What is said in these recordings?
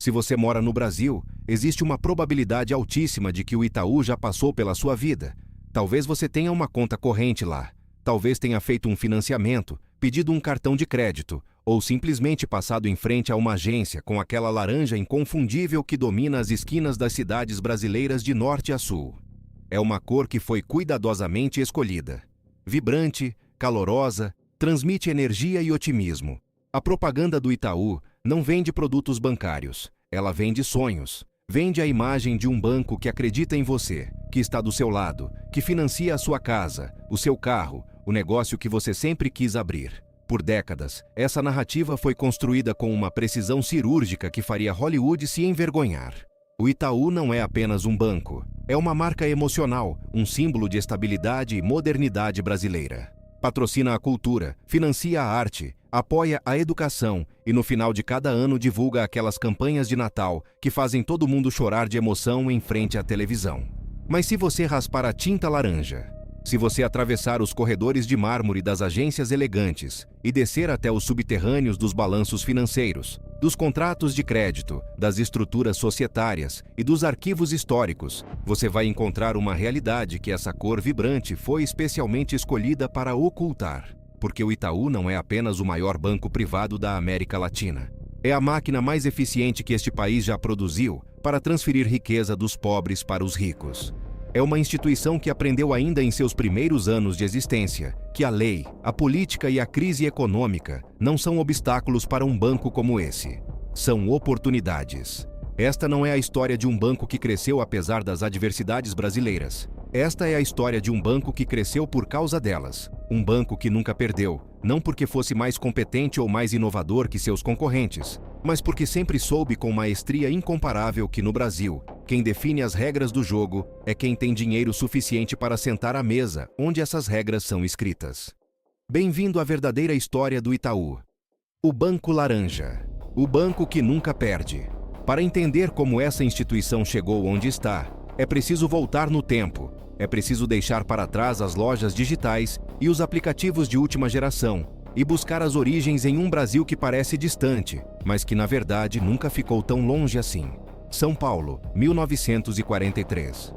Se você mora no Brasil, existe uma probabilidade altíssima de que o Itaú já passou pela sua vida. Talvez você tenha uma conta corrente lá. Talvez tenha feito um financiamento, pedido um cartão de crédito, ou simplesmente passado em frente a uma agência com aquela laranja inconfundível que domina as esquinas das cidades brasileiras de norte a sul. É uma cor que foi cuidadosamente escolhida. Vibrante, calorosa, transmite energia e otimismo. A propaganda do Itaú não vende produtos bancários, ela vende sonhos. Vende a imagem de um banco que acredita em você, que está do seu lado, que financia a sua casa, o seu carro, o negócio que você sempre quis abrir. Por décadas, essa narrativa foi construída com uma precisão cirúrgica que faria Hollywood se envergonhar. O Itaú não é apenas um banco, é uma marca emocional, um símbolo de estabilidade e modernidade brasileira. Patrocina a cultura, financia a arte, apoia a educação e no final de cada ano divulga aquelas campanhas de Natal que fazem todo mundo chorar de emoção em frente à televisão. Mas se você raspar a tinta laranja, se você atravessar os corredores de mármore das agências elegantes e descer até os subterrâneos dos balanços financeiros, dos contratos de crédito, das estruturas societárias e dos arquivos históricos, você vai encontrar uma realidade que essa cor vibrante foi especialmente escolhida para ocultar. Porque o Itaú não é apenas o maior banco privado da América Latina. É a máquina mais eficiente que este país já produziu para transferir riqueza dos pobres para os ricos. É uma instituição que aprendeu ainda em seus primeiros anos de existência que a lei, a política e a crise econômica não são obstáculos para um banco como esse. São oportunidades. Esta não é a história de um banco que cresceu apesar das adversidades brasileiras. Esta é a história de um banco que cresceu por causa delas. Um banco que nunca perdeu, não porque fosse mais competente ou mais inovador que seus concorrentes, mas porque sempre soube com maestria incomparável que no Brasil, quem define as regras do jogo é quem tem dinheiro suficiente para sentar à mesa onde essas regras são escritas. Bem-vindo à verdadeira história do Itaú. O Banco Laranja. O banco que nunca perde. Para entender como essa instituição chegou onde está, é preciso voltar no tempo. É preciso deixar para trás as lojas digitais e os aplicativos de última geração e buscar as origens em um Brasil que parece distante, mas que na verdade nunca ficou tão longe assim. São Paulo, 1943.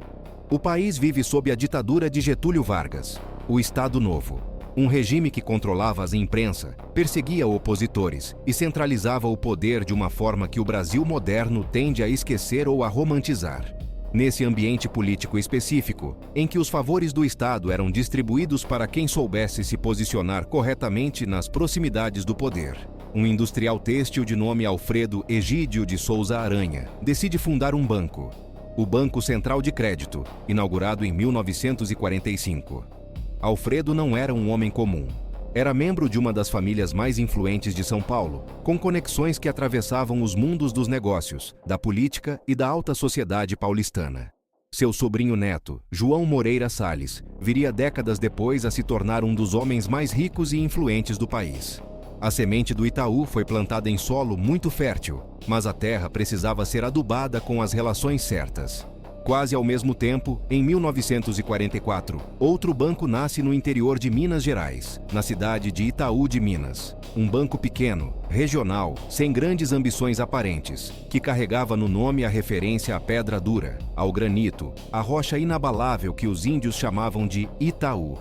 O país vive sob a ditadura de Getúlio Vargas, o Estado Novo. Um regime que controlava as imprensa, perseguia opositores e centralizava o poder de uma forma que o Brasil moderno tende a esquecer ou a romantizar. Nesse ambiente político específico, em que os favores do Estado eram distribuídos para quem soubesse se posicionar corretamente nas proximidades do poder, um industrial têxtil de nome Alfredo Egídio de Souza Aranha decide fundar um banco, o Banco Central de Crédito, inaugurado em 1945. Alfredo não era um homem comum. Era membro de uma das famílias mais influentes de São Paulo, com conexões que atravessavam os mundos dos negócios, da política e da alta sociedade paulistana. Seu sobrinho neto, João Moreira Salles, viria décadas depois a se tornar um dos homens mais ricos e influentes do país. A semente do Itaú foi plantada em solo muito fértil, mas a terra precisava ser adubada com as relações certas. Quase ao mesmo tempo, em 1944, outro banco nasce no interior de Minas Gerais, na cidade de Itaú de Minas. Um banco pequeno, regional, sem grandes ambições aparentes, que carregava no nome a referência à pedra dura, ao granito, à rocha inabalável que os índios chamavam de Itaú.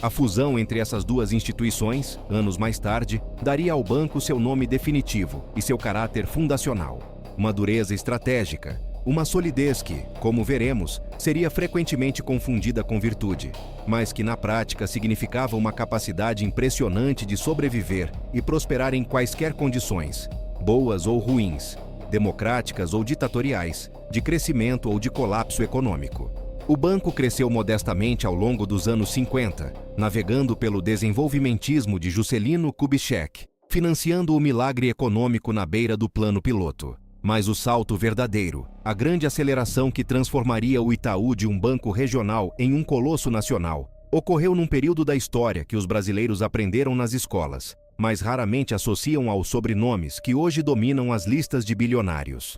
A fusão entre essas duas instituições, anos mais tarde, daria ao banco seu nome definitivo e seu caráter fundacional. Uma dureza estratégica, uma solidez que, como veremos, seria frequentemente confundida com virtude, mas que na prática significava uma capacidade impressionante de sobreviver e prosperar em quaisquer condições, boas ou ruins, democráticas ou ditatoriais, de crescimento ou de colapso econômico. O banco cresceu modestamente ao longo dos anos 50, navegando pelo desenvolvimentismo de Juscelino Kubitschek, financiando o milagre econômico na beira do plano piloto. Mas o salto verdadeiro, a grande aceleração que transformaria o Itaú de um banco regional em um colosso nacional, ocorreu num período da história que os brasileiros aprenderam nas escolas, mas raramente associam aos sobrenomes que hoje dominam as listas de bilionários.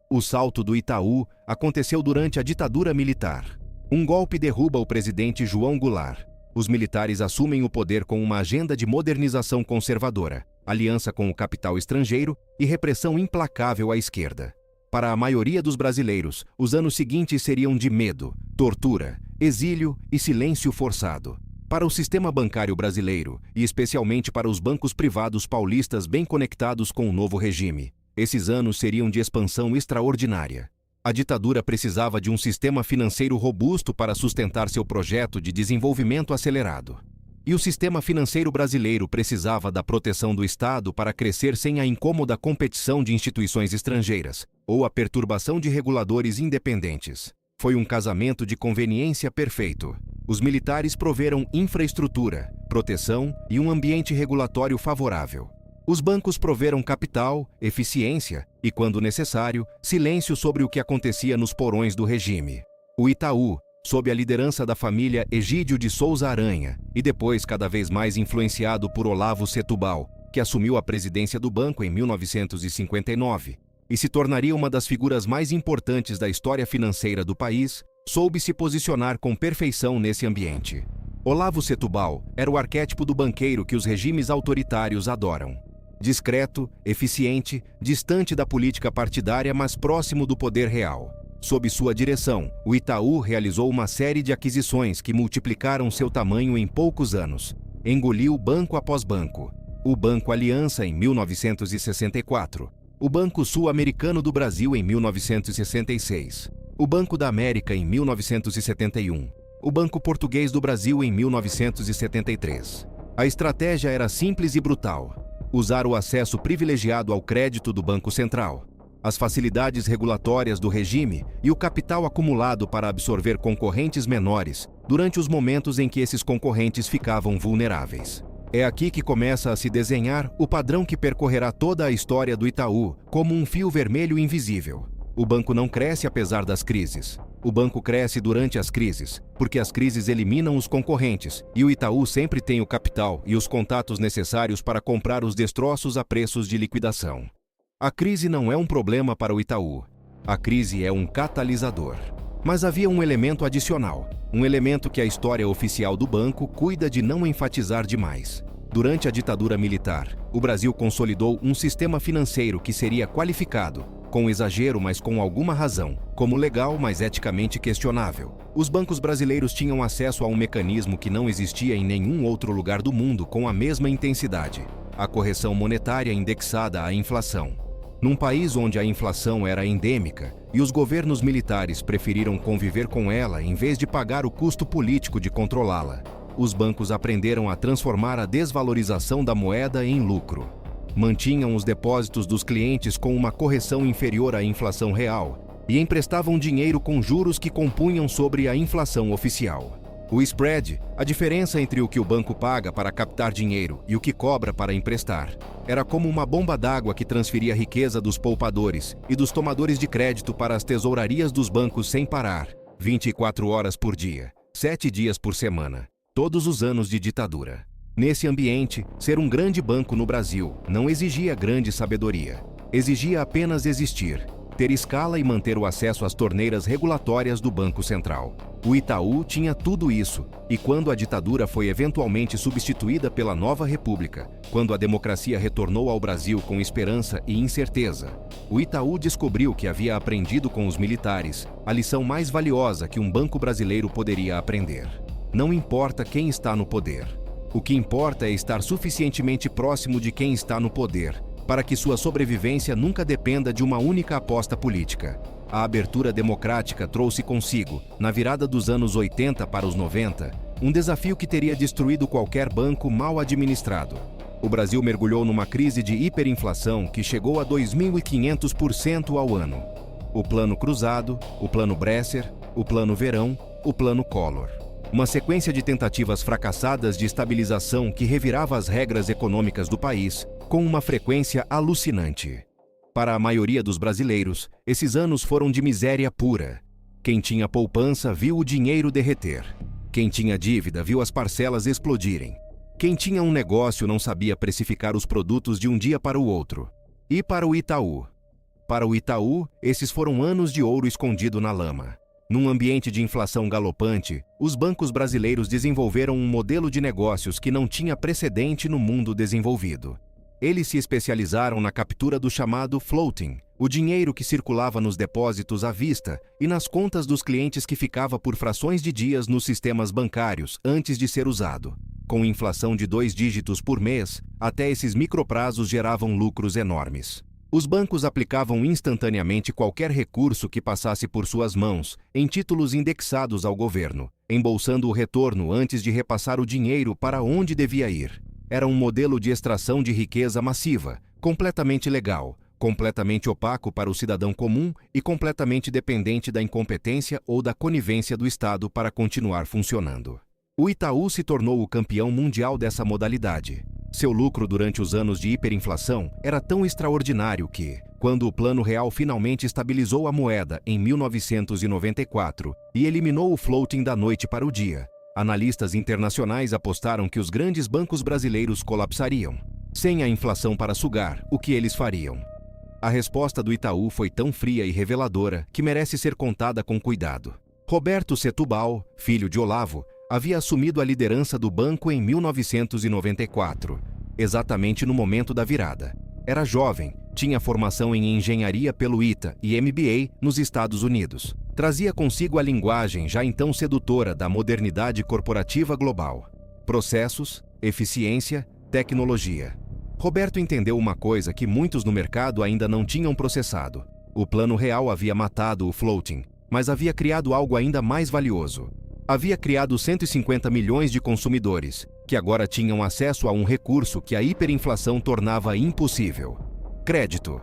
O salto do Itaú aconteceu durante a ditadura militar. Um golpe derruba o presidente João Goulart. Os militares assumem o poder com uma agenda de modernização conservadora, aliança com o capital estrangeiro e repressão implacável à esquerda. Para a maioria dos brasileiros, os anos seguintes seriam de medo, tortura, exílio e silêncio forçado. Para o sistema bancário brasileiro, e especialmente para os bancos privados paulistas bem conectados com o novo regime, esses anos seriam de expansão extraordinária. A ditadura precisava de um sistema financeiro robusto para sustentar seu projeto de desenvolvimento acelerado. E o sistema financeiro brasileiro precisava da proteção do Estado para crescer sem a incômoda competição de instituições estrangeiras, ou a perturbação de reguladores independentes. Foi um casamento de conveniência perfeito. Os militares proveram infraestrutura, proteção e um ambiente regulatório favorável. Os bancos proveram capital, eficiência e, quando necessário, silêncio sobre o que acontecia nos porões do regime. O Itaú, sob a liderança da família Egídio de Souza Aranha, e depois cada vez mais influenciado por Olavo Setúbal, que assumiu a presidência do banco em 1959, e se tornaria uma das figuras mais importantes da história financeira do país, soube se posicionar com perfeição nesse ambiente. Olavo Setúbal era o arquétipo do banqueiro que os regimes autoritários adoram. Discreto, eficiente, distante da política partidária, mas próximo do poder real. Sob sua direção, o Itaú realizou uma série de aquisições que multiplicaram seu tamanho em poucos anos. Engoliu banco após banco. O Banco Aliança em 1964. O Banco Sul-Americano do Brasil em 1966. O Banco da América em 1971. O Banco Português do Brasil em 1973. A estratégia era simples e brutal. Usar o acesso privilegiado ao crédito do Banco Central, as facilidades regulatórias do regime e o capital acumulado para absorver concorrentes menores durante os momentos em que esses concorrentes ficavam vulneráveis. É aqui que começa a se desenhar o padrão que percorrerá toda a história do Itaú como um fio vermelho invisível. O banco não cresce apesar das crises. O banco cresce durante as crises, porque as crises eliminam os concorrentes, e o Itaú sempre tem o capital e os contatos necessários para comprar os destroços a preços de liquidação. A crise não é um problema para o Itaú. A crise é um catalisador. Mas havia um elemento adicional, um elemento que a história oficial do banco cuida de não enfatizar demais. Durante a ditadura militar, o Brasil consolidou um sistema financeiro que seria qualificado, com exagero mas com alguma razão, como legal mas eticamente questionável. Os bancos brasileiros tinham acesso a um mecanismo que não existia em nenhum outro lugar do mundo com a mesma intensidade: a correção monetária indexada à inflação. Num país onde a inflação era endêmica e os governos militares preferiram conviver com ela em vez de pagar o custo político de controlá-la, os bancos aprenderam a transformar a desvalorização da moeda em lucro. Mantinham os depósitos dos clientes com uma correção inferior à inflação real e emprestavam dinheiro com juros que compunham sobre a inflação oficial. O spread, a diferença entre o que o banco paga para captar dinheiro e o que cobra para emprestar, era como uma bomba d'água que transferia a riqueza dos poupadores e dos tomadores de crédito para as tesourarias dos bancos sem parar, 24 horas por dia, 7 dias por semana, todos os anos de ditadura. Nesse ambiente, ser um grande banco no Brasil não exigia grande sabedoria. Exigia apenas existir, ter escala e manter o acesso às torneiras regulatórias do Banco Central. O Itaú tinha tudo isso, e quando a ditadura foi eventualmente substituída pela nova república, quando a democracia retornou ao Brasil com esperança e incerteza, o Itaú descobriu que havia aprendido com os militares a lição mais valiosa que um banco brasileiro poderia aprender. Não importa quem está no poder. O que importa é estar suficientemente próximo de quem está no poder, para que sua sobrevivência nunca dependa de uma única aposta política. A abertura democrática trouxe consigo, na virada dos anos 80 para os 90, um desafio que teria destruído qualquer banco mal administrado. O Brasil mergulhou numa crise de hiperinflação que chegou a 2.500% ao ano. O Plano Cruzado, o Plano Bresser, o Plano Verão, o Plano Collor. Uma sequência de tentativas fracassadas de estabilização que revirava as regras econômicas do país com uma frequência alucinante. Para a maioria dos brasileiros, esses anos foram de miséria pura. Quem tinha poupança viu o dinheiro derreter. Quem tinha dívida viu as parcelas explodirem. Quem tinha um negócio não sabia precificar os produtos de um dia para o outro. E para o Itaú? Para o Itaú, esses foram anos de ouro escondido na lama. Num ambiente de inflação galopante, os bancos brasileiros desenvolveram um modelo de negócios que não tinha precedente no mundo desenvolvido. Eles se especializaram na captura do chamado floating, o dinheiro que circulava nos depósitos à vista e nas contas dos clientes que ficava por frações de dias nos sistemas bancários antes de ser usado. Com inflação de 2 dígitos por mês, até esses microprazos geravam lucros enormes. Os bancos aplicavam instantaneamente qualquer recurso que passasse por suas mãos, em títulos indexados ao governo, embolsando o retorno antes de repassar o dinheiro para onde devia ir. Era um modelo de extração de riqueza massiva, completamente legal, completamente opaco para o cidadão comum e completamente dependente da incompetência ou da conivência do Estado para continuar funcionando. O Itaú se tornou o campeão mundial dessa modalidade. Seu lucro durante os anos de hiperinflação era tão extraordinário que, quando o Plano Real finalmente estabilizou a moeda em 1994 e eliminou o floating da noite para o dia, analistas internacionais apostaram que os grandes bancos brasileiros colapsariam. Sem a inflação para sugar, o que eles fariam? A resposta do Itaú foi tão fria e reveladora que merece ser contada com cuidado. Roberto Setúbal, filho de Olavo, havia assumido a liderança do banco em 1994, exatamente no momento da virada. Era jovem, tinha formação em engenharia pelo ITA e MBA nos Estados Unidos. Trazia consigo a linguagem já então sedutora da modernidade corporativa global. Processos, eficiência, tecnologia. Roberto entendeu uma coisa que muitos no mercado ainda não tinham processado. O Plano Real havia matado o floating, mas havia criado algo ainda mais valioso. Havia criado 150 milhões de consumidores, que agora tinham acesso a um recurso que a hiperinflação tornava impossível. Crédito.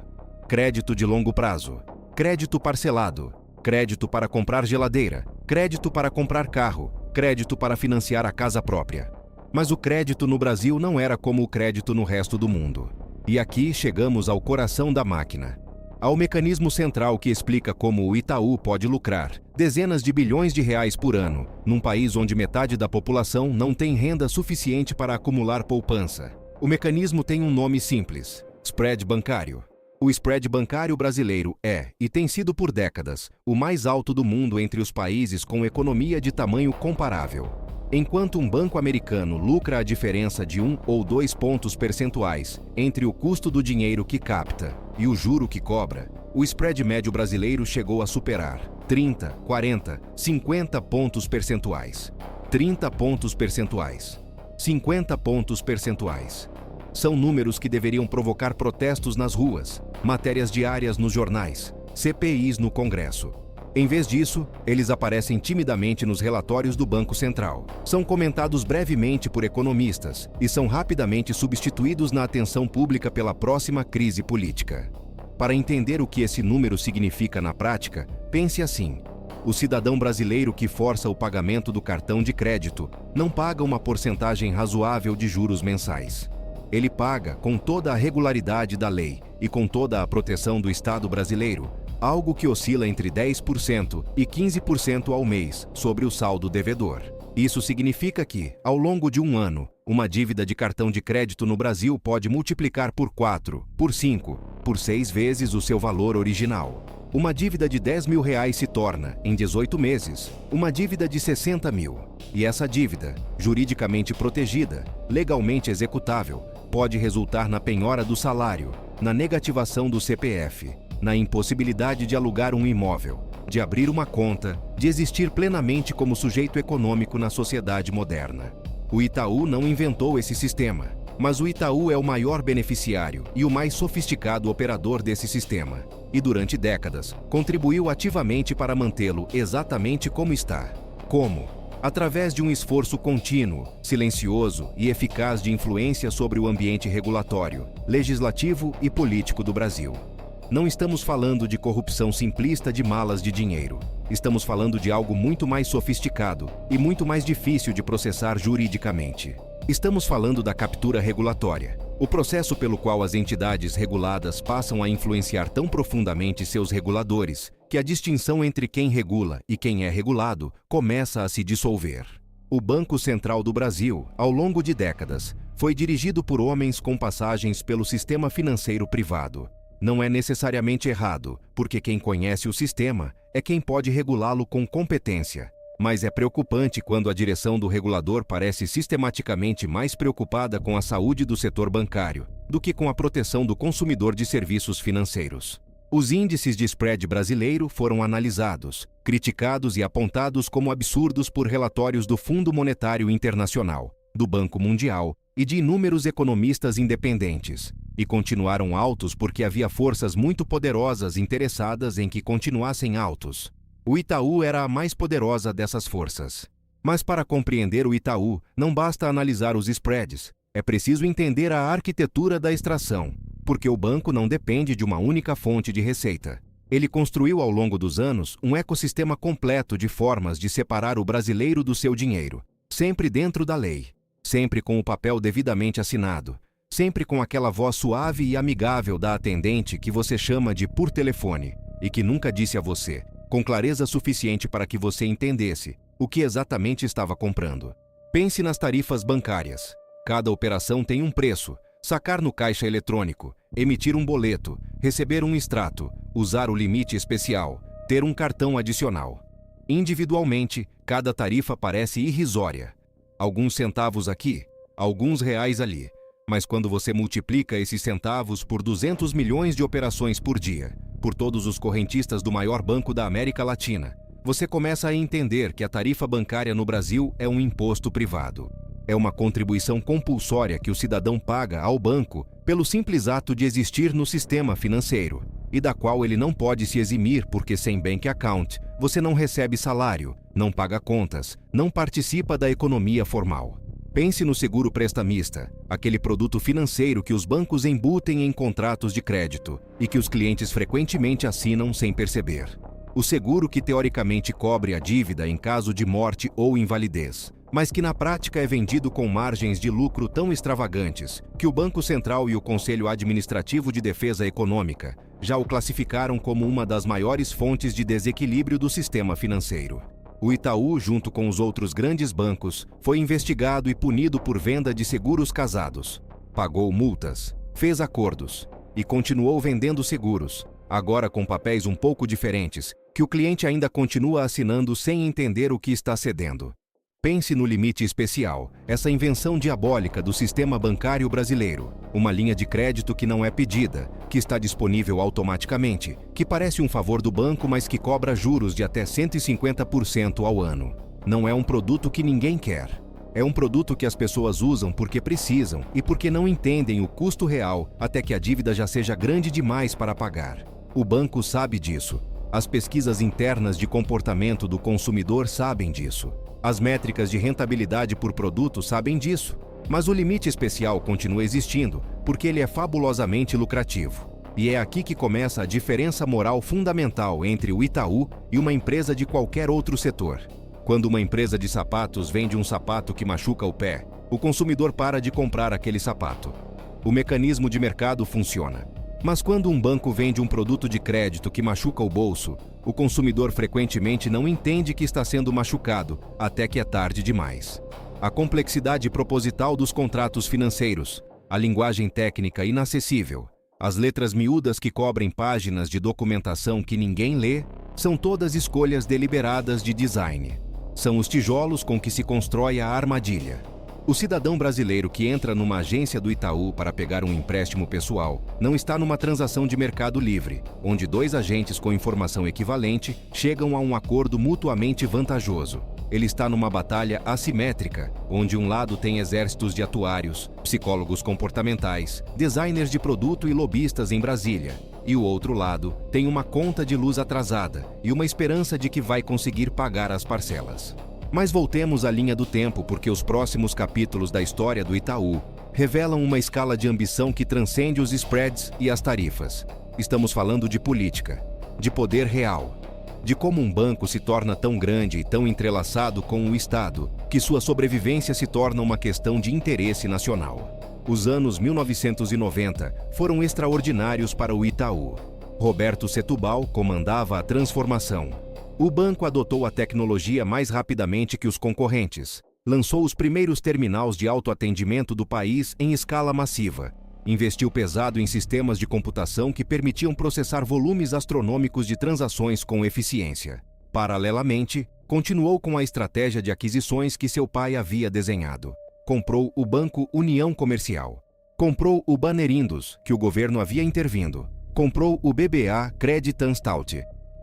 Crédito de longo prazo. Crédito parcelado. Crédito para comprar geladeira. Crédito para comprar carro. Crédito para financiar a casa própria. Mas o crédito no Brasil não era como o crédito no resto do mundo. E aqui chegamos ao coração da máquina. Ao mecanismo central que explica como o Itaú pode lucrar dezenas de bilhões de reais por ano, num país onde metade da população não tem renda suficiente para acumular poupança. O mecanismo tem um nome simples: spread bancário. O spread bancário brasileiro é, e tem sido por décadas, o mais alto do mundo entre os países com economia de tamanho comparável. Enquanto um banco americano lucra a diferença de 1 ou 2 pontos percentuais entre o custo do dinheiro que capta e o juro que cobra, o spread médio brasileiro chegou a superar 30, 40, 50 pontos percentuais. 30 pontos percentuais. 50 pontos percentuais. São números que deveriam provocar protestos nas ruas, matérias diárias nos jornais, CPIs no Congresso. Em vez disso, eles aparecem timidamente nos relatórios do Banco Central. São comentados brevemente por economistas e são rapidamente substituídos na atenção pública pela próxima crise política. Para entender o que esse número significa na prática, pense assim: o cidadão brasileiro que força o pagamento do cartão de crédito não paga uma porcentagem razoável de juros mensais. Ele paga, com toda a regularidade da lei e com toda a proteção do Estado brasileiro, algo que oscila entre 10% e 15% ao mês sobre o saldo devedor. Isso significa que, ao longo de um ano, uma dívida de cartão de crédito no Brasil pode multiplicar por 4, por 5, por 6 vezes o seu valor original. Uma dívida de R$10 mil se torna, em 18 meses, uma dívida de 60 mil. E essa dívida, juridicamente protegida, legalmente executável, pode resultar na penhora do salário, na negativação do CPF, na impossibilidade de alugar um imóvel, de abrir uma conta, de existir plenamente como sujeito econômico na sociedade moderna. O Itaú não inventou esse sistema, mas o Itaú é o maior beneficiário e o mais sofisticado operador desse sistema, e durante décadas contribuiu ativamente para mantê-lo exatamente como está. Como? Através de um esforço contínuo, silencioso e eficaz de influência sobre o ambiente regulatório, legislativo e político do Brasil. Não estamos falando de corrupção simplista de malas de dinheiro. Estamos falando de algo muito mais sofisticado e muito mais difícil de processar juridicamente. Estamos falando da captura regulatória, o processo pelo qual as entidades reguladas passam a influenciar tão profundamente seus reguladores que a distinção entre quem regula e quem é regulado começa a se dissolver. O Banco Central do Brasil, ao longo de décadas, foi dirigido por homens com passagens pelo sistema financeiro privado. Não é necessariamente errado, porque quem conhece o sistema é quem pode regulá-lo com competência. Mas é preocupante quando a direção do regulador parece sistematicamente mais preocupada com a saúde do setor bancário do que com a proteção do consumidor de serviços financeiros. Os índices de spread brasileiro foram analisados, criticados e apontados como absurdos por relatórios do Fundo Monetário Internacional, do Banco Mundial e de inúmeros economistas independentes, e continuaram altos porque havia forças muito poderosas interessadas em que continuassem altos. O Itaú era a mais poderosa dessas forças. Mas para compreender o Itaú, não basta analisar os spreads, é preciso entender a arquitetura da extração, porque o banco não depende de uma única fonte de receita. Ele construiu ao longo dos anos um ecossistema completo de formas de separar o brasileiro do seu dinheiro, sempre dentro da lei, sempre com o papel devidamente assinado, sempre com aquela voz suave e amigável da atendente que você chama de por telefone e que nunca disse a você, com clareza suficiente para que você entendesse o que exatamente estava comprando. Pense nas tarifas bancárias. Cada operação tem um preço. Sacar no caixa eletrônico, emitir um boleto, receber um extrato, usar o limite especial, ter um cartão adicional. Individualmente, cada tarifa parece irrisória. Alguns centavos aqui, alguns reais ali. Mas quando você multiplica esses centavos por 200 milhões de operações por dia, por todos os correntistas do maior banco da América Latina, você começa a entender que a tarifa bancária no Brasil é um imposto privado. É uma contribuição compulsória que o cidadão paga ao banco pelo simples ato de existir no sistema financeiro, e da qual ele não pode se eximir porque sem bank account você não recebe salário, não paga contas, não participa da economia formal. Pense no seguro prestamista, aquele produto financeiro que os bancos embutem em contratos de crédito e que os clientes frequentemente assinam sem perceber. O seguro que teoricamente cobre a dívida em caso de morte ou invalidez, mas que na prática é vendido com margens de lucro tão extravagantes que o Banco Central e o Conselho Administrativo de Defesa Econômica já o classificaram como uma das maiores fontes de desequilíbrio do sistema financeiro. O Itaú, junto com os outros grandes bancos, foi investigado e punido por venda de seguros casados. Pagou multas, fez acordos e continuou vendendo seguros, agora com papéis um pouco diferentes, que o cliente ainda continua assinando sem entender o que está cedendo. Pense no limite especial, essa invenção diabólica do sistema bancário brasileiro. Uma linha de crédito que não é pedida, que está disponível automaticamente, que parece um favor do banco, mas que cobra juros de até 150% ao ano. Não é um produto que ninguém quer. É um produto que as pessoas usam porque precisam e porque não entendem o custo real até que a dívida já seja grande demais para pagar. O banco sabe disso. As pesquisas internas de comportamento do consumidor sabem disso. As métricas de rentabilidade por produto sabem disso, mas o limite especial continua existindo porque ele é fabulosamente lucrativo. E é aqui que começa a diferença moral fundamental entre o Itaú e uma empresa de qualquer outro setor. Quando uma empresa de sapatos vende um sapato que machuca o pé, o consumidor para de comprar aquele sapato. O mecanismo de mercado funciona. Mas quando um banco vende um produto de crédito que machuca o bolso, o consumidor frequentemente não entende que está sendo machucado, até que é tarde demais. A complexidade proposital dos contratos financeiros, a linguagem técnica inacessível, as letras miúdas que cobrem páginas de documentação que ninguém lê, são todas escolhas deliberadas de design. São os tijolos com que se constrói a armadilha. O cidadão brasileiro que entra numa agência do Itaú para pegar um empréstimo pessoal não está numa transação de mercado livre, onde dois agentes com informação equivalente chegam a um acordo mutuamente vantajoso. Ele está numa batalha assimétrica, onde um lado tem exércitos de atuários, psicólogos comportamentais, designers de produto e lobistas em Brasília, e o outro lado tem uma conta de luz atrasada e uma esperança de que vai conseguir pagar as parcelas. Mas voltemos à linha do tempo porque os próximos capítulos da história do Itaú revelam uma escala de ambição que transcende os spreads e as tarifas. Estamos falando de política, de poder real, de como um banco se torna tão grande e tão entrelaçado com o Estado que sua sobrevivência se torna uma questão de interesse nacional. Os anos 1990 foram extraordinários para o Itaú. Roberto Setúbal comandava a transformação. O banco adotou a tecnologia mais rapidamente que os concorrentes, lançou os primeiros terminais de autoatendimento do país em escala massiva, investiu pesado em sistemas de computação que permitiam processar volumes astronômicos de transações com eficiência. Paralelamente, continuou com a estratégia de aquisições que seu pai havia desenhado. Comprou o Banco União Comercial. Comprou o Banerindus, que o governo havia intervindo. Comprou o BBA Creditanstalt.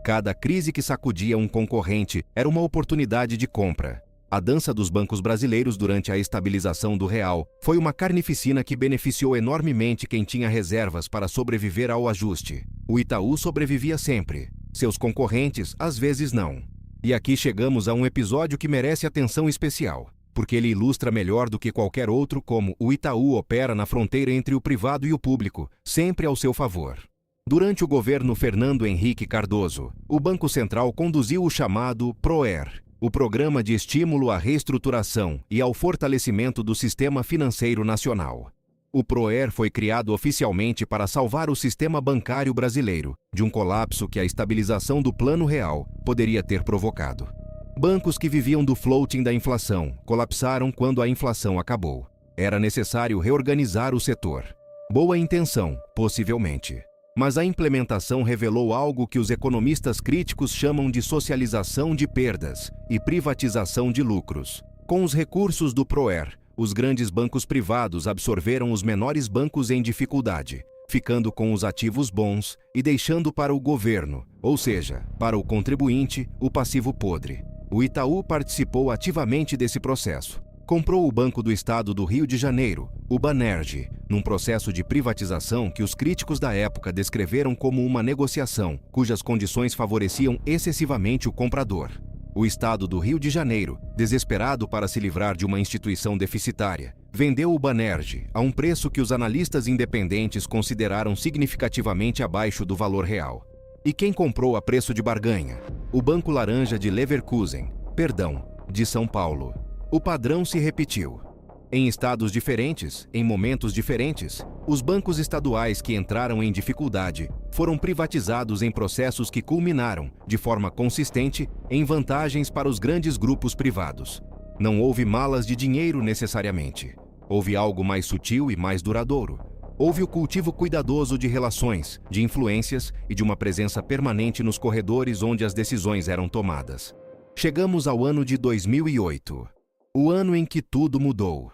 Cada crise que sacudia um concorrente era uma oportunidade de compra. A dança dos bancos brasileiros durante a estabilização do real foi uma carnificina que beneficiou enormemente quem tinha reservas para sobreviver ao ajuste. O Itaú sobrevivia sempre. Seus concorrentes, às vezes, não. E aqui chegamos a um episódio que merece atenção especial, porque ele ilustra melhor do que qualquer outro como o Itaú opera na fronteira entre o privado e o público, sempre ao seu favor. Durante o governo Fernando Henrique Cardoso, o Banco Central conduziu o chamado PROER, o Programa de Estímulo à Reestruturação e ao Fortalecimento do Sistema Financeiro Nacional. O PROER foi criado oficialmente para salvar o sistema bancário brasileiro de um colapso que a estabilização do Plano Real poderia ter provocado. Bancos que viviam do floating da inflação colapsaram quando a inflação acabou. Era necessário reorganizar o setor. Boa intenção, possivelmente. Mas a implementação revelou algo que os economistas críticos chamam de socialização de perdas e privatização de lucros. Com os recursos do PROER, os grandes bancos privados absorveram os menores bancos em dificuldade, ficando com os ativos bons e deixando para o governo, ou seja, para o contribuinte, o passivo podre. O Itaú participou ativamente desse processo. Comprou o Banco do Estado do Rio de Janeiro, o Banerj, num processo de privatização que os críticos da época descreveram como uma negociação, cujas condições favoreciam excessivamente o comprador. O Estado do Rio de Janeiro, desesperado para se livrar de uma instituição deficitária, vendeu o Banerj a um preço que os analistas independentes consideraram significativamente abaixo do valor real. E quem comprou a preço de barganha? O Banco Laranja de Leverkusen, de São Paulo. O padrão se repetiu. Em estados diferentes, em momentos diferentes, os bancos estaduais que entraram em dificuldade foram privatizados em processos que culminaram, de forma consistente, em vantagens para os grandes grupos privados. Não houve malas de dinheiro necessariamente. Houve algo mais sutil e mais duradouro. Houve o cultivo cuidadoso de relações, de influências e de uma presença permanente nos corredores onde as decisões eram tomadas. Chegamos ao ano de 2008. O ano em que tudo mudou.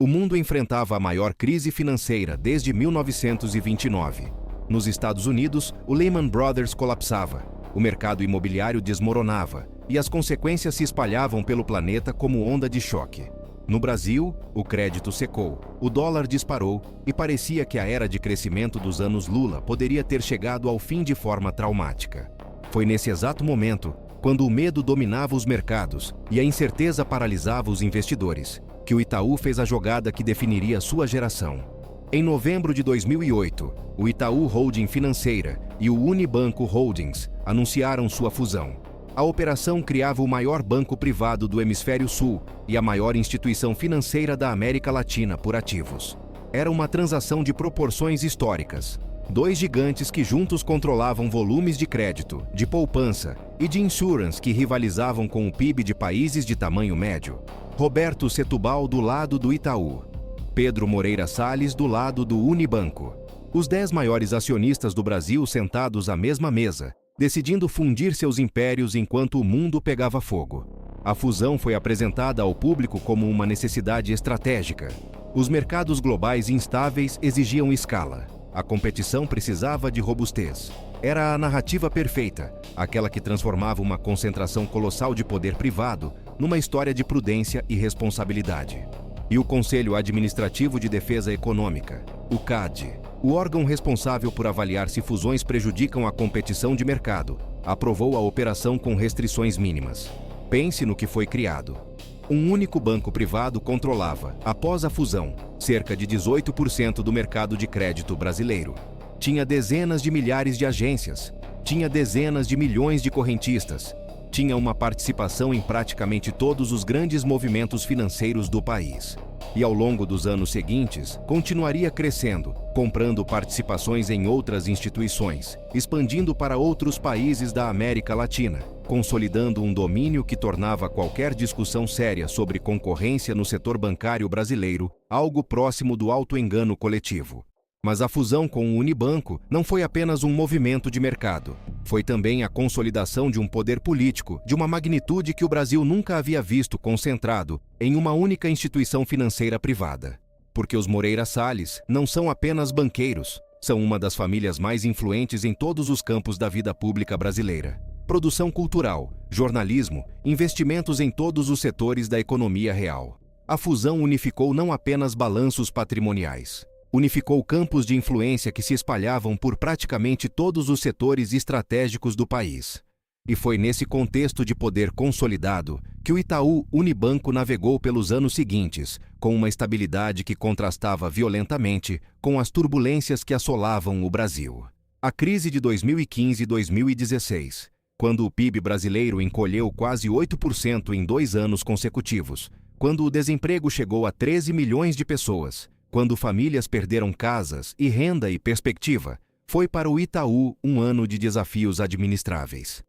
O mundo enfrentava a maior crise financeira desde 1929. Nos Estados Unidos, o Lehman Brothers colapsava, o mercado imobiliário desmoronava e as consequências se espalhavam pelo planeta como onda de choque. No Brasil, o crédito secou, o dólar disparou e parecia que a era de crescimento dos anos Lula poderia ter chegado ao fim de forma traumática. Foi nesse exato momento, quando o medo dominava os mercados e a incerteza paralisava os investidores, que o Itaú fez a jogada que definiria sua geração. Em novembro de 2008, o Itaú Holding Financeira e o Unibanco Holdings anunciaram sua fusão. A operação criava o maior banco privado do Hemisfério Sul e a maior instituição financeira da América Latina por ativos. Era uma transação de proporções históricas. Dois gigantes que juntos controlavam volumes de crédito, de poupança e de insurance que rivalizavam com o PIB de países de tamanho médio. Roberto Setúbal do lado do Itaú. Pedro Moreira Salles do lado do Unibanco. Os 10 maiores acionistas do Brasil sentados à mesma mesa, decidindo fundir seus impérios enquanto o mundo pegava fogo. A fusão foi apresentada ao público como uma necessidade estratégica. Os mercados globais instáveis exigiam escala. A competição precisava de robustez. Era a narrativa perfeita, aquela que transformava uma concentração colossal de poder privado numa história de prudência e responsabilidade. E o Conselho Administrativo de Defesa Econômica, o CAD, o órgão responsável por avaliar se fusões prejudicam a competição de mercado, aprovou a operação com restrições mínimas. Pense no que foi criado. Um único banco privado controlava, após a fusão, cerca de 18% do mercado de crédito brasileiro. Tinha dezenas de milhares de agências, tinha dezenas de milhões de correntistas, tinha uma participação em praticamente todos os grandes movimentos financeiros do país. E ao longo dos anos seguintes, continuaria crescendo, comprando participações em outras instituições, expandindo para outros países da América Latina, consolidando um domínio que tornava qualquer discussão séria sobre concorrência no setor bancário brasileiro algo próximo do auto-engano coletivo. Mas a fusão com o Unibanco não foi apenas um movimento de mercado. Foi também a consolidação de um poder político de uma magnitude que o Brasil nunca havia visto concentrado em uma única instituição financeira privada. Porque os Moreira Salles não são apenas banqueiros, são uma das famílias mais influentes em todos os campos da vida pública brasileira. Produção cultural, jornalismo, investimentos em todos os setores da economia real. A fusão unificou não apenas balanços patrimoniais. Unificou campos de influência que se espalhavam por praticamente todos os setores estratégicos do país. E foi nesse contexto de poder consolidado que o Itaú Unibanco navegou pelos anos seguintes, com uma estabilidade que contrastava violentamente com as turbulências que assolavam o Brasil. A crise de 2015 e 2016, quando o PIB brasileiro encolheu quase 8% em 2 anos consecutivos, quando o desemprego chegou a 13 milhões de pessoas, quando famílias perderam casas e renda e perspectiva, foi para o Itaú um ano de desafios administráveis.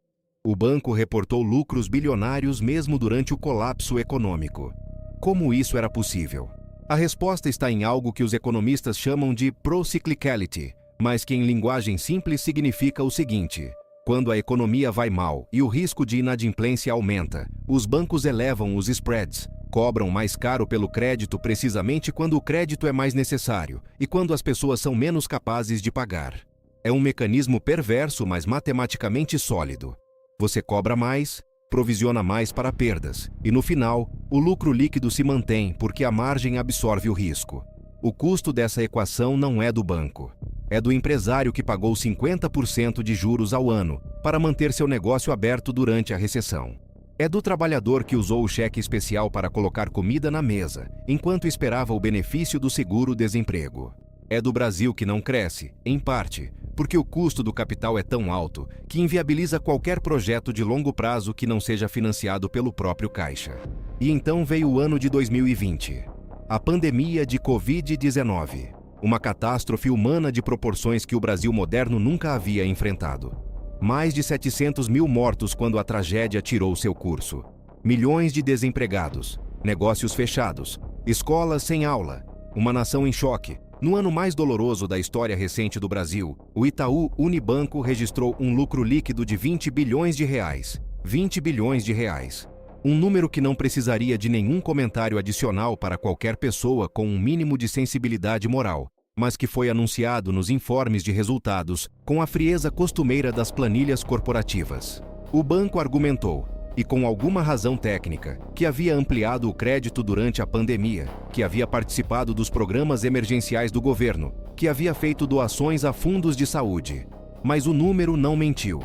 O banco reportou lucros bilionários mesmo durante o colapso econômico. Como isso era possível? A resposta está em algo que os economistas chamam de procyclicality, mas que em linguagem simples significa o seguinte: quando a economia vai mal e o risco de inadimplência aumenta, os bancos elevam os spreads, cobram mais caro pelo crédito precisamente quando o crédito é mais necessário e quando as pessoas são menos capazes de pagar. É um mecanismo perverso, mas matematicamente sólido. Você cobra mais, provisiona mais para perdas, e no final, o lucro líquido se mantém porque a margem absorve o risco. O custo dessa equação não é do banco. É do empresário que pagou 50% de juros ao ano para manter seu negócio aberto durante a recessão. É do trabalhador que usou o cheque especial para colocar comida na mesa, enquanto esperava o benefício do seguro-desemprego. É do Brasil que não cresce, em parte, porque o custo do capital é tão alto que inviabiliza qualquer projeto de longo prazo que não seja financiado pelo próprio caixa. E então veio o ano de 2020. A pandemia de Covid-19. Uma catástrofe humana de proporções que o Brasil moderno nunca havia enfrentado. Mais de 700 mil mortos quando a tragédia tirou seu curso. Milhões de desempregados, negócios fechados, escolas sem aula, uma nação em choque. No ano mais doloroso da história recente do Brasil, o Itaú Unibanco registrou um lucro líquido de 20 bilhões de reais. 20 bilhões de reais. Um número que não precisaria de nenhum comentário adicional para qualquer pessoa com um mínimo de sensibilidade moral, mas que foi anunciado nos informes de resultados com a frieza costumeira das planilhas corporativas. O banco argumentou, e com alguma razão técnica, que havia ampliado o crédito durante a pandemia, que havia participado dos programas emergenciais do governo, que havia feito doações a fundos de saúde. Mas o número não mentiu.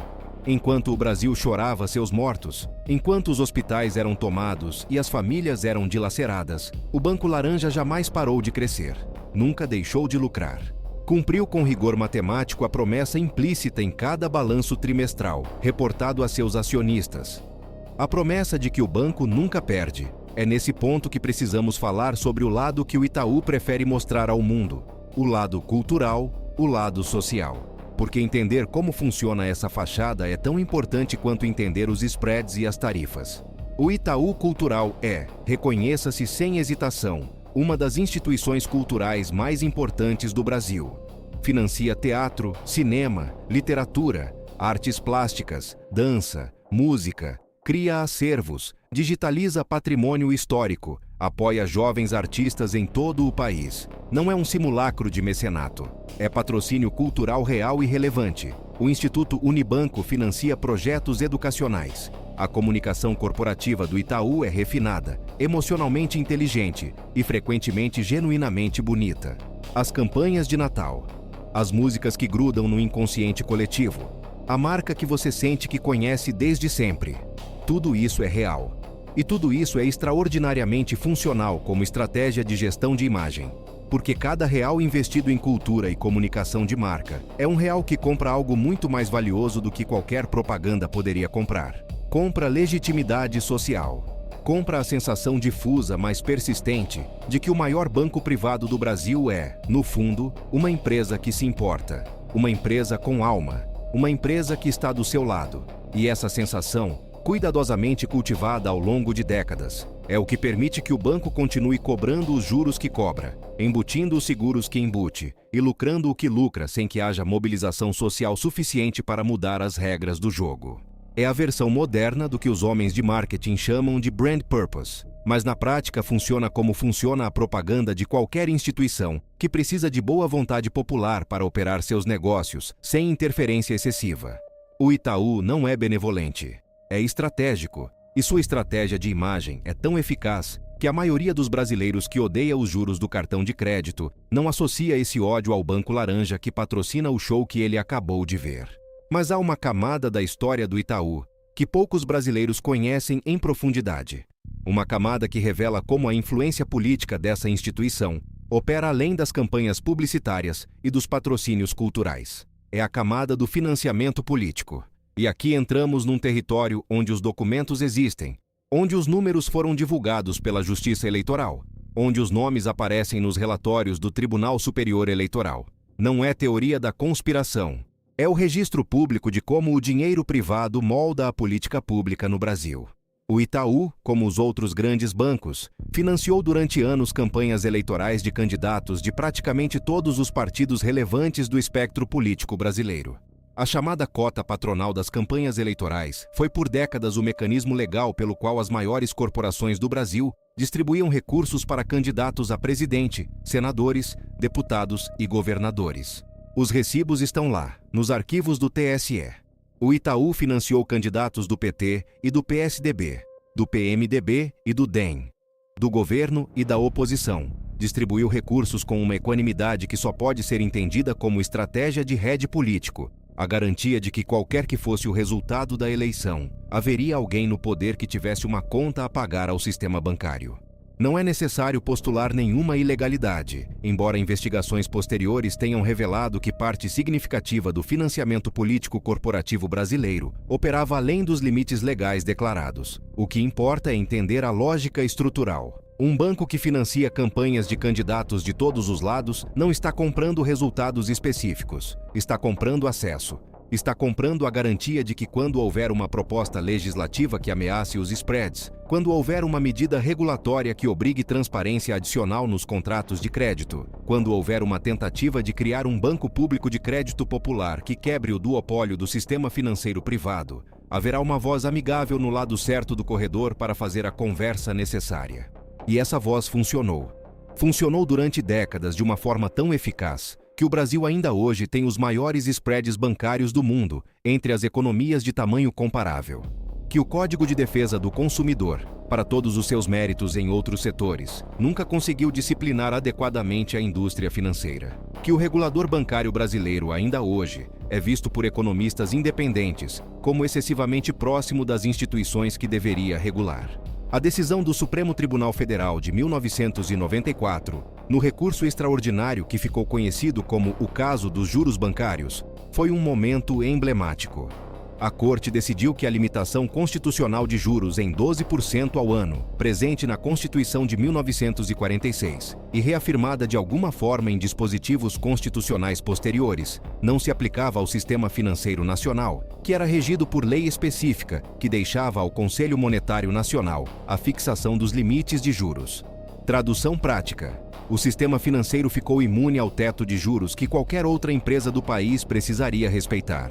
Enquanto o Brasil chorava seus mortos, enquanto os hospitais eram tomados e as famílias eram dilaceradas, o Banco Laranja jamais parou de crescer. Nunca deixou de lucrar. Cumpriu com rigor matemático a promessa implícita em cada balanço trimestral, reportado a seus acionistas. A promessa de que o banco nunca perde. É nesse ponto que precisamos falar sobre o lado que o Itaú prefere mostrar ao mundo: o lado cultural, o lado social. Porque entender como funciona essa fachada é tão importante quanto entender os spreads e as tarifas. O Itaú Cultural é, reconheça-se sem hesitação, uma das instituições culturais mais importantes do Brasil. Financia teatro, cinema, literatura, artes plásticas, dança, música, cria acervos, digitaliza patrimônio histórico, apoia jovens artistas em todo o país. Não é um simulacro de mecenato. É patrocínio cultural real e relevante. O Instituto Unibanco financia projetos educacionais. A comunicação corporativa do Itaú é refinada, emocionalmente inteligente e frequentemente genuinamente bonita. As campanhas de Natal. As músicas que grudam no inconsciente coletivo. A marca que você sente que conhece desde sempre. Tudo isso é real. E tudo isso é extraordinariamente funcional como estratégia de gestão de imagem. Porque cada real investido em cultura e comunicação de marca é um real que compra algo muito mais valioso do que qualquer propaganda poderia comprar. Compra legitimidade social. Compra a sensação difusa, mas persistente, de que o maior banco privado do Brasil é, no fundo, uma empresa que se importa. Uma empresa com alma. Uma empresa que está do seu lado. E essa sensação, cuidadosamente cultivada ao longo de décadas, É o que permite que o banco continue cobrando os juros que cobra, embutindo os seguros que embute e lucrando o que lucra sem que haja mobilização social suficiente para mudar as regras do jogo. É a versão moderna do que os homens de marketing chamam de brand purpose, mas na prática funciona como funciona a propaganda de qualquer instituição que precisa de boa vontade popular para operar seus negócios sem interferência excessiva. O Itaú não é benevolente, é estratégico, e sua estratégia de imagem é tão eficaz que a maioria dos brasileiros que odeia os juros do cartão de crédito não associa esse ódio ao Banco Laranja que patrocina o show que ele acabou de ver. Mas há uma camada da história do Itaú que poucos brasileiros conhecem em profundidade. Uma camada que revela como a influência política dessa instituição opera além das campanhas publicitárias e dos patrocínios culturais. É a camada do financiamento político. E aqui entramos num território onde os documentos existem, onde os números foram divulgados pela Justiça Eleitoral, onde os nomes aparecem nos relatórios do Tribunal Superior Eleitoral. Não é teoria da conspiração. É o registro público de como o dinheiro privado molda a política pública no Brasil. O Itaú, como os outros grandes bancos, financiou durante anos campanhas eleitorais de candidatos de praticamente todos os partidos relevantes do espectro político brasileiro. A chamada cota patronal das campanhas eleitorais foi por décadas o mecanismo legal pelo qual as maiores corporações do Brasil distribuíam recursos para candidatos a presidente, senadores, deputados e governadores. Os recibos estão lá, nos arquivos do TSE. O Itaú financiou candidatos do PT e do PSDB, do PMDB e do DEM, do governo e da oposição. Distribuiu recursos com uma equanimidade que só pode ser entendida como estratégia de hedge político, a garantia de que qualquer que fosse o resultado da eleição, haveria alguém no poder que tivesse uma conta a pagar ao sistema bancário. Não é necessário postular nenhuma ilegalidade, embora investigações posteriores tenham revelado que parte significativa do financiamento político corporativo brasileiro operava além dos limites legais declarados. O que importa é entender a lógica estrutural. Um banco que financia campanhas de candidatos de todos os lados não está comprando resultados específicos, está comprando acesso. Está comprando a garantia de que quando houver uma proposta legislativa que ameace os spreads, quando houver uma medida regulatória que obrigue transparência adicional nos contratos de crédito, quando houver uma tentativa de criar um banco público de crédito popular que quebre o duopólio do sistema financeiro privado, haverá uma voz amigável no lado certo do corredor para fazer a conversa necessária. E essa voz funcionou. Funcionou durante décadas de uma forma tão eficaz que o Brasil ainda hoje tem os maiores spreads bancários do mundo entre as economias de tamanho comparável. Que o Código de Defesa do Consumidor, para todos os seus méritos em outros setores, nunca conseguiu disciplinar adequadamente a indústria financeira. Que o regulador bancário brasileiro ainda hoje é visto por economistas independentes como excessivamente próximo das instituições que deveria regular. A decisão do Supremo Tribunal Federal de 1994, no recurso extraordinário que ficou conhecido como o caso dos juros bancários, foi um momento emblemático. A Corte decidiu que a limitação constitucional de juros em 12% ao ano, presente na Constituição de 1946 e reafirmada de alguma forma em dispositivos constitucionais posteriores, não se aplicava ao sistema financeiro nacional, que era regido por lei específica que deixava ao Conselho Monetário Nacional a fixação dos limites de juros. Tradução prática: o sistema financeiro ficou imune ao teto de juros que qualquer outra empresa do país precisaria respeitar.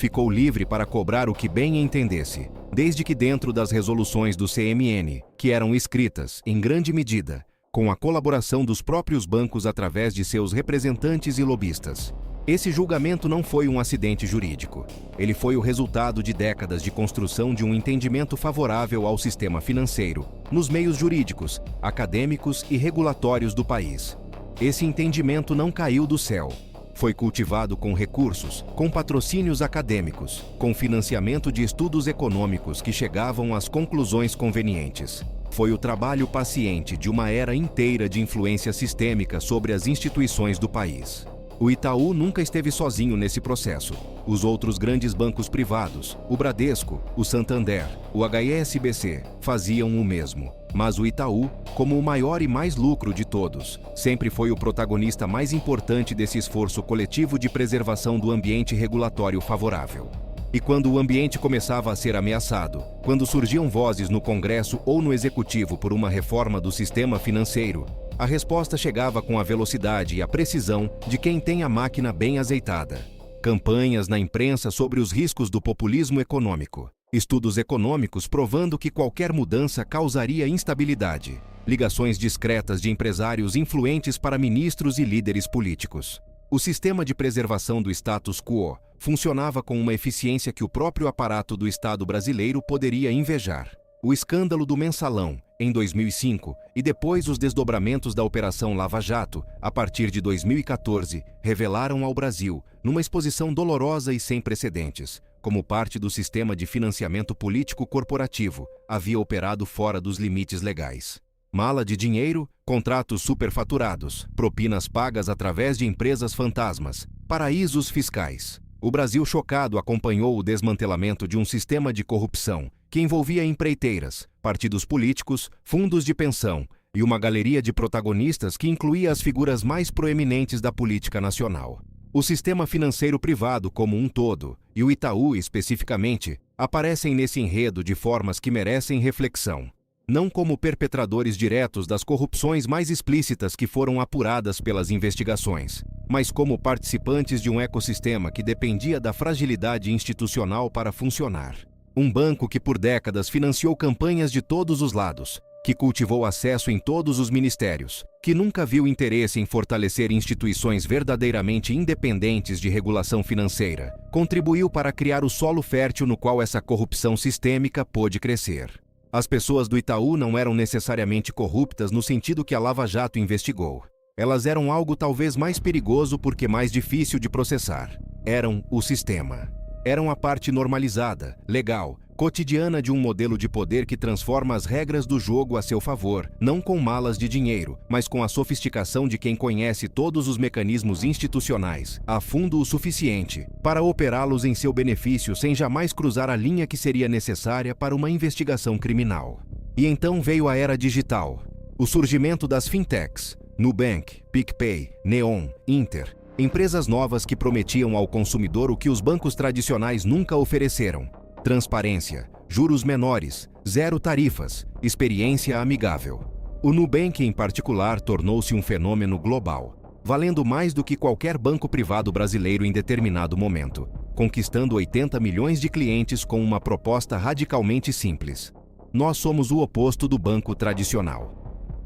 Ficou livre para cobrar o que bem entendesse, desde que dentro das resoluções do CMN, que eram escritas, em grande medida, com a colaboração dos próprios bancos através de seus representantes e lobistas. Esse julgamento não foi um acidente jurídico. Ele foi o resultado de décadas de construção de um entendimento favorável ao sistema financeiro, nos meios jurídicos, acadêmicos e regulatórios do país. Esse entendimento não caiu do céu. Foi cultivado com recursos, com patrocínios acadêmicos, com financiamento de estudos econômicos que chegavam às conclusões convenientes. Foi o trabalho paciente de uma era inteira de influência sistêmica sobre as instituições do país. O Itaú nunca esteve sozinho nesse processo. Os outros grandes bancos privados, o Bradesco, o Santander, o HSBC, faziam o mesmo. Mas o Itaú, como o maior e mais lucro de todos, sempre foi o protagonista mais importante desse esforço coletivo de preservação do ambiente regulatório favorável. E quando o ambiente começava a ser ameaçado, quando surgiam vozes no Congresso ou no Executivo por uma reforma do sistema financeiro, a resposta chegava com a velocidade e a precisão de quem tem a máquina bem azeitada. Campanhas na imprensa sobre os riscos do populismo econômico. Estudos econômicos provando que qualquer mudança causaria instabilidade. Ligações discretas de empresários influentes para ministros e líderes políticos. O sistema de preservação do status quo funcionava com uma eficiência que o próprio aparato do Estado brasileiro poderia invejar. O escândalo do Mensalão, em 2005, e depois os desdobramentos da Operação Lava Jato, a partir de 2014, revelaram ao Brasil, numa exposição dolorosa e sem precedentes, como parte do sistema de financiamento político corporativo havia operado fora dos limites legais. Mala de dinheiro, contratos superfaturados, propinas pagas através de empresas fantasmas, paraísos fiscais. O Brasil chocado acompanhou o desmantelamento de um sistema de corrupção que envolvia empreiteiras, partidos políticos, fundos de pensão e uma galeria de protagonistas que incluía as figuras mais proeminentes da política nacional. O sistema financeiro privado como um todo, e o Itaú especificamente, aparecem nesse enredo de formas que merecem reflexão. Não como perpetradores diretos das corrupções mais explícitas que foram apuradas pelas investigações, mas como participantes de um ecossistema que dependia da fragilidade institucional para funcionar. Um banco que por décadas financiou campanhas de todos os lados, que cultivou acesso em todos os ministérios, que nunca viu interesse em fortalecer instituições verdadeiramente independentes de regulação financeira, contribuiu para criar o solo fértil no qual essa corrupção sistêmica pôde crescer. As pessoas do Itaú não eram necessariamente corruptas no sentido que a Lava Jato investigou. Elas eram algo talvez mais perigoso porque mais difícil de processar. Eram o sistema. Eram a parte normalizada, legal, cotidiana de um modelo de poder que transforma as regras do jogo a seu favor, não com malas de dinheiro, mas com a sofisticação de quem conhece todos os mecanismos institucionais, a fundo o suficiente, para operá-los em seu benefício sem jamais cruzar a linha que seria necessária para uma investigação criminal. E então veio a era digital. O surgimento das fintechs, Nubank, PicPay, Neon, Inter, empresas novas que prometiam ao consumidor o que os bancos tradicionais nunca ofereceram. Transparência, juros menores, zero tarifas, experiência amigável. O Nubank, em particular, tornou-se um fenômeno global, valendo mais do que qualquer banco privado brasileiro em determinado momento, conquistando 80 milhões de clientes com uma proposta radicalmente simples. Nós somos o oposto do banco tradicional.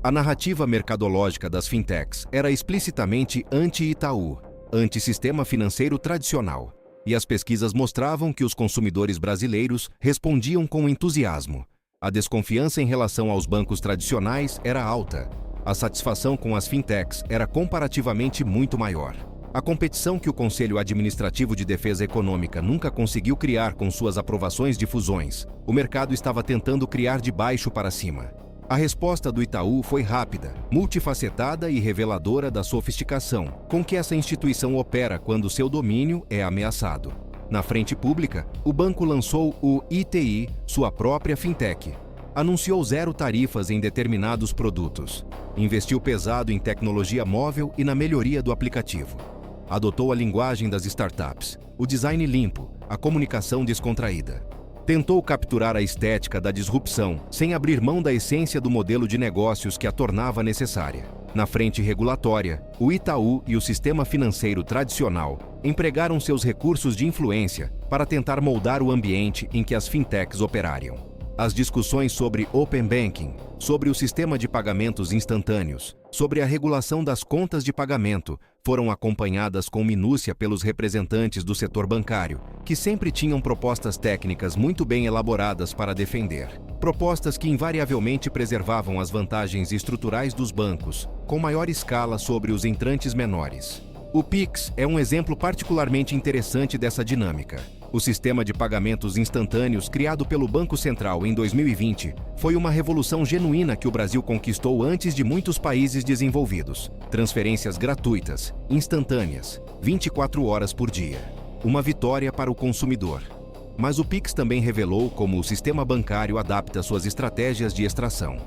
A narrativa mercadológica das fintechs era explicitamente anti-Itaú, anti-sistema financeiro tradicional. E as pesquisas mostravam que os consumidores brasileiros respondiam com entusiasmo. A desconfiança em relação aos bancos tradicionais era alta. A satisfação com as fintechs era comparativamente muito maior. A competição que o Conselho Administrativo de Defesa Econômica nunca conseguiu criar com suas aprovações de fusões, o mercado estava tentando criar de baixo para cima. A resposta do Itaú foi rápida, multifacetada e reveladora da sofisticação com que essa instituição opera quando seu domínio é ameaçado. Na frente pública, o banco lançou o ITI, sua própria fintech. Anunciou zero tarifas em determinados produtos. Investiu pesado em tecnologia móvel e na melhoria do aplicativo. Adotou a linguagem das startups, o design limpo, a comunicação descontraída. Tentou capturar a estética da disrupção, sem abrir mão da essência do modelo de negócios que a tornava necessária. Na frente regulatória, o Itaú e o sistema financeiro tradicional empregaram seus recursos de influência para tentar moldar o ambiente em que as fintechs operariam. As discussões sobre Open Banking, sobre o sistema de pagamentos instantâneos, sobre a regulação das contas de pagamento, foram acompanhadas com minúcia pelos representantes do setor bancário, que sempre tinham propostas técnicas muito bem elaboradas para defender. Propostas que invariavelmente preservavam as vantagens estruturais dos bancos, com maior escala sobre os entrantes menores. O Pix é um exemplo particularmente interessante dessa dinâmica. O sistema de pagamentos instantâneos criado pelo Banco Central em 2020 foi uma revolução genuína que o Brasil conquistou antes de muitos países desenvolvidos. Transferências gratuitas, instantâneas, 24 horas por dia. Uma vitória para o consumidor. Mas o Pix também revelou como o sistema bancário adapta suas estratégias de extração.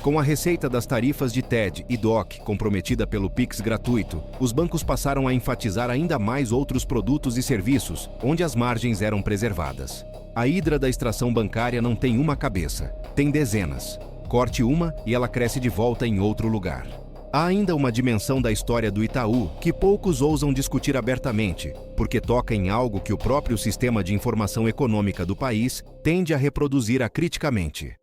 Com a receita das tarifas de TED e DOC comprometida pelo Pix gratuito, os bancos passaram a enfatizar ainda mais outros produtos e serviços, onde as margens eram preservadas. A hidra da extração bancária não tem uma cabeça, tem dezenas. Corte uma e ela cresce de volta em outro lugar. Há ainda uma dimensão da história do Itaú que poucos ousam discutir abertamente, porque toca em algo que o próprio sistema de informação econômica do país tende a reproduzir acriticamente.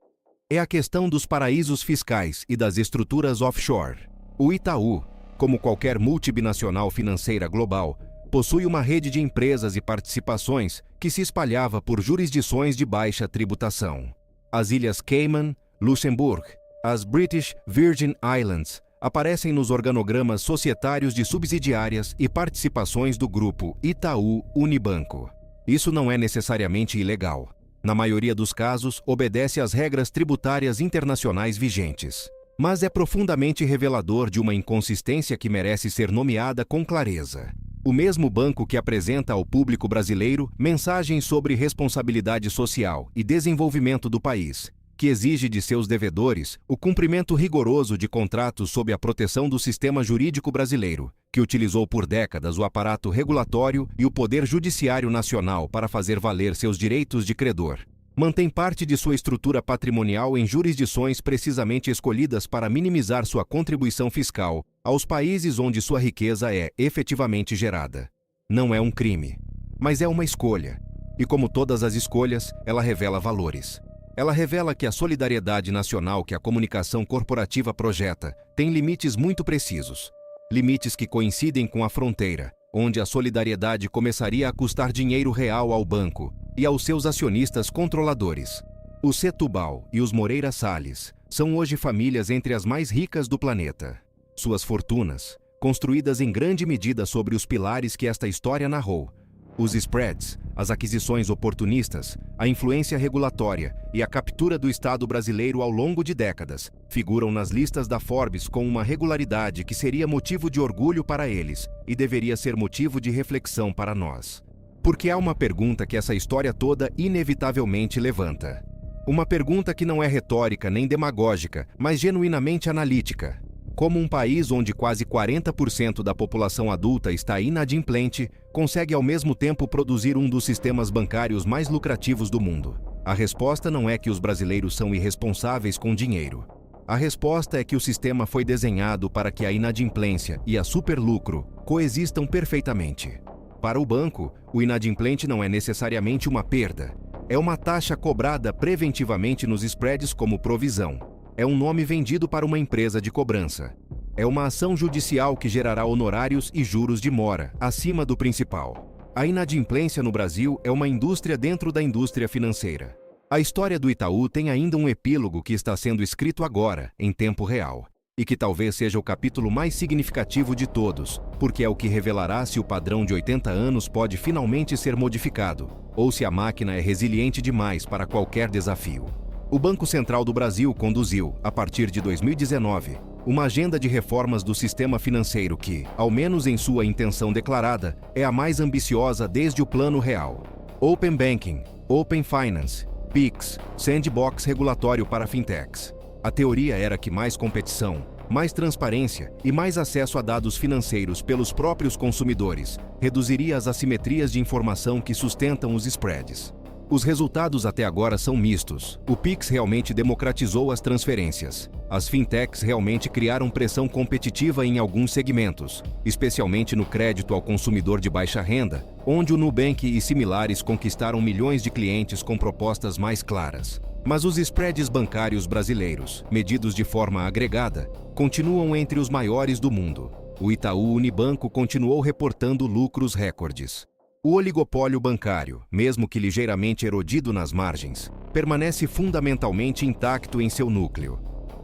É a questão dos paraísos fiscais e das estruturas offshore. O Itaú, como qualquer multibinacional financeira global, possui uma rede de empresas e participações que se espalhava por jurisdições de baixa tributação. As Ilhas Cayman, Luxemburgo, as British Virgin Islands aparecem nos organogramas societários de subsidiárias e participações do grupo Itaú Unibanco. Isso não é necessariamente ilegal. Na maioria dos casos, obedece às regras tributárias internacionais vigentes. Mas é profundamente revelador de uma inconsistência que merece ser nomeada com clareza. O mesmo banco que apresenta ao público brasileiro mensagens sobre responsabilidade social e desenvolvimento do país, que exige de seus devedores o cumprimento rigoroso de contratos sob a proteção do sistema jurídico brasileiro, que utilizou por décadas o aparato regulatório e o poder judiciário nacional para fazer valer seus direitos de credor, mantém parte de sua estrutura patrimonial em jurisdições precisamente escolhidas para minimizar sua contribuição fiscal aos países onde sua riqueza é efetivamente gerada. Não é um crime, mas é uma escolha, e como todas as escolhas, ela revela valores. Ela revela que a solidariedade nacional que a comunicação corporativa projeta tem limites muito precisos. Limites que coincidem com a fronteira, onde a solidariedade começaria a custar dinheiro real ao banco e aos seus acionistas controladores. Os Setúbal e os Moreira Salles são hoje famílias entre as mais ricas do planeta. Suas fortunas, construídas em grande medida sobre os pilares que esta história narrou, os spreads, as aquisições oportunistas, a influência regulatória e a captura do Estado brasileiro ao longo de décadas, figuram nas listas da Forbes com uma regularidade que seria motivo de orgulho para eles e deveria ser motivo de reflexão para nós. Porque há uma pergunta que essa história toda inevitavelmente levanta. Uma pergunta que não é retórica nem demagógica, mas genuinamente analítica. Como um país onde quase 40% da população adulta está inadimplente, consegue ao mesmo tempo produzir um dos sistemas bancários mais lucrativos do mundo? A resposta não é que os brasileiros são irresponsáveis com dinheiro. A resposta é que o sistema foi desenhado para que a inadimplência e a superlucro coexistam perfeitamente. Para o banco, o inadimplente não é necessariamente uma perda. É uma taxa cobrada preventivamente nos spreads como provisão. É um nome vendido para uma empresa de cobrança. É uma ação judicial que gerará honorários e juros de mora, acima do principal. A inadimplência no Brasil é uma indústria dentro da indústria financeira. A história do Itaú tem ainda um epílogo que está sendo escrito agora, em tempo real, e que talvez seja o capítulo mais significativo de todos, porque é o que revelará se o padrão de 80 anos pode finalmente ser modificado, ou se a máquina é resiliente demais para qualquer desafio. O Banco Central do Brasil conduziu, a partir de 2019, uma agenda de reformas do sistema financeiro que, ao menos em sua intenção declarada, é a mais ambiciosa desde o Plano Real. Open Banking, Open Finance, PIX, Sandbox regulatório para fintechs. A teoria era que mais competição, mais transparência e mais acesso a dados financeiros pelos próprios consumidores reduziria as assimetrias de informação que sustentam os spreads. Os resultados até agora são mistos. O Pix realmente democratizou as transferências. As fintechs realmente criaram pressão competitiva em alguns segmentos, especialmente no crédito ao consumidor de baixa renda, onde o Nubank e similares conquistaram milhões de clientes com propostas mais claras. Mas os spreads bancários brasileiros, medidos de forma agregada, continuam entre os maiores do mundo. O Itaú Unibanco continuou reportando lucros recordes. O oligopólio bancário, mesmo que ligeiramente erodido nas margens, permanece fundamentalmente intacto em seu núcleo.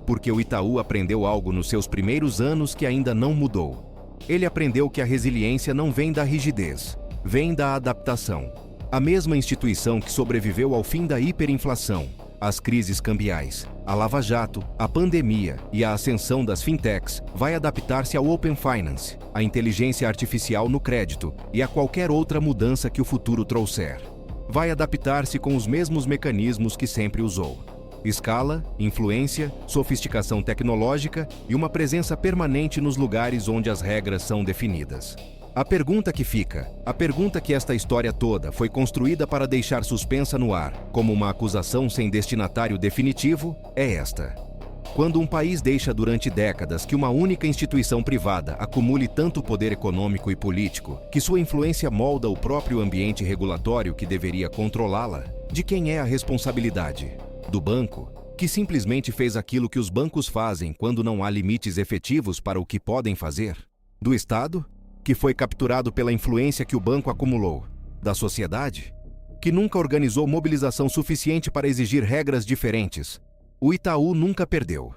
Porque o Itaú aprendeu algo nos seus primeiros anos que ainda não mudou. Ele aprendeu que a resiliência não vem da rigidez, vem da adaptação. A mesma instituição que sobreviveu ao fim da hiperinflação, às crises cambiais, a Lava Jato, a pandemia e a ascensão das fintechs, vai adaptar-se ao Open Finance, à inteligência artificial no crédito e a qualquer outra mudança que o futuro trouxer. Vai adaptar-se com os mesmos mecanismos que sempre usou. escala, influência, sofisticação tecnológica e uma presença permanente nos lugares onde as regras são definidas. A pergunta que fica, a pergunta que esta história toda foi construída para deixar suspensa no ar, como uma acusação sem destinatário definitivo, é esta. Quando um país deixa durante décadas que uma única instituição privada acumule tanto poder econômico e político que sua influência molda o próprio ambiente regulatório que deveria controlá-la, de quem é a responsabilidade? Do banco, que simplesmente fez aquilo que os bancos fazem quando não há limites efetivos para o que podem fazer? Do Estado, que foi capturado pela influência que o banco acumulou? Da sociedade, que nunca organizou mobilização suficiente para exigir regras diferentes? O Itaú nunca perdeu.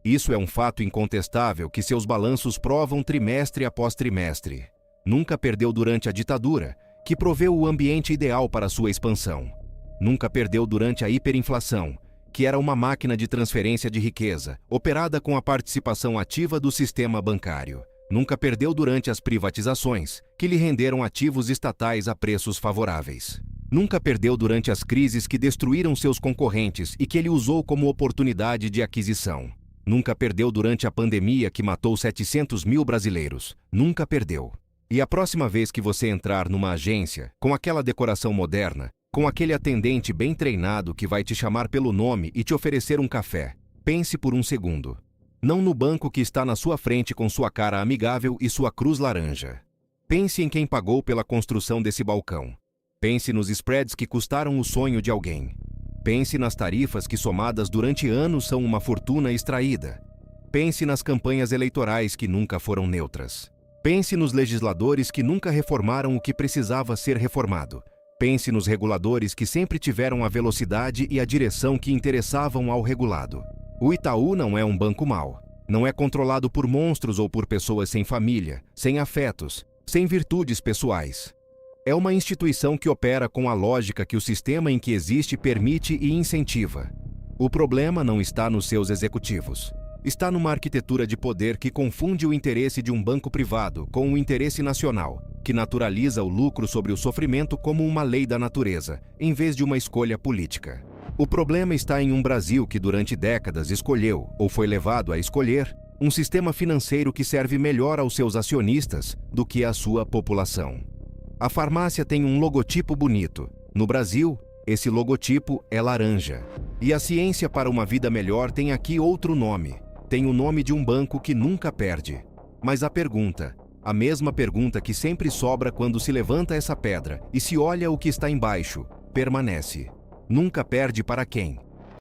Isso é um fato incontestável que seus balanços provam trimestre após trimestre. Nunca perdeu durante a ditadura, que proveu o ambiente ideal para sua expansão. Nunca perdeu durante a hiperinflação, que era uma máquina de transferência de riqueza, operada com a participação ativa do sistema bancário. Nunca perdeu durante as privatizações, que lhe renderam ativos estatais a preços favoráveis. Nunca perdeu durante as crises que destruíram seus concorrentes e que ele usou como oportunidade de aquisição. Nunca perdeu durante a pandemia que matou 700 mil brasileiros. Nunca perdeu. E a próxima vez que você entrar numa agência, com aquela decoração moderna, com aquele atendente bem treinado que vai te chamar pelo nome e te oferecer um café, pense por um segundo. Não no banco que está na sua frente com sua cara amigável e sua cruz laranja. Pense em quem pagou pela construção desse balcão. Pense nos spreads que custaram o sonho de alguém. Pense nas tarifas que somadas durante anos são uma fortuna extraída. Pense nas campanhas eleitorais que nunca foram neutras. Pense nos legisladores que nunca reformaram o que precisava ser reformado. Pense nos reguladores que sempre tiveram a velocidade e a direção que interessavam ao regulado. O Itaú não é um banco mau. Não é controlado por monstros ou por pessoas sem família, sem afetos, sem virtudes pessoais. É uma instituição que opera com a lógica que o sistema em que existe permite e incentiva. O problema não está nos seus executivos. Está numa arquitetura de poder que confunde o interesse de um banco privado com o interesse nacional, que naturaliza o lucro sobre o sofrimento como uma lei da natureza, em vez de uma escolha política. O problema está em um Brasil que durante décadas escolheu, ou foi levado a escolher, um sistema financeiro que serve melhor aos seus acionistas do que à sua população. A farmácia tem um logotipo bonito. No Brasil, esse logotipo é laranja. E a ciência para uma vida melhor tem aqui outro nome. Tem o nome de um banco que nunca perde. Mas a pergunta, a mesma pergunta que sempre sobra quando se levanta essa pedra e se olha o que está embaixo, permanece. Nunca perde para quem?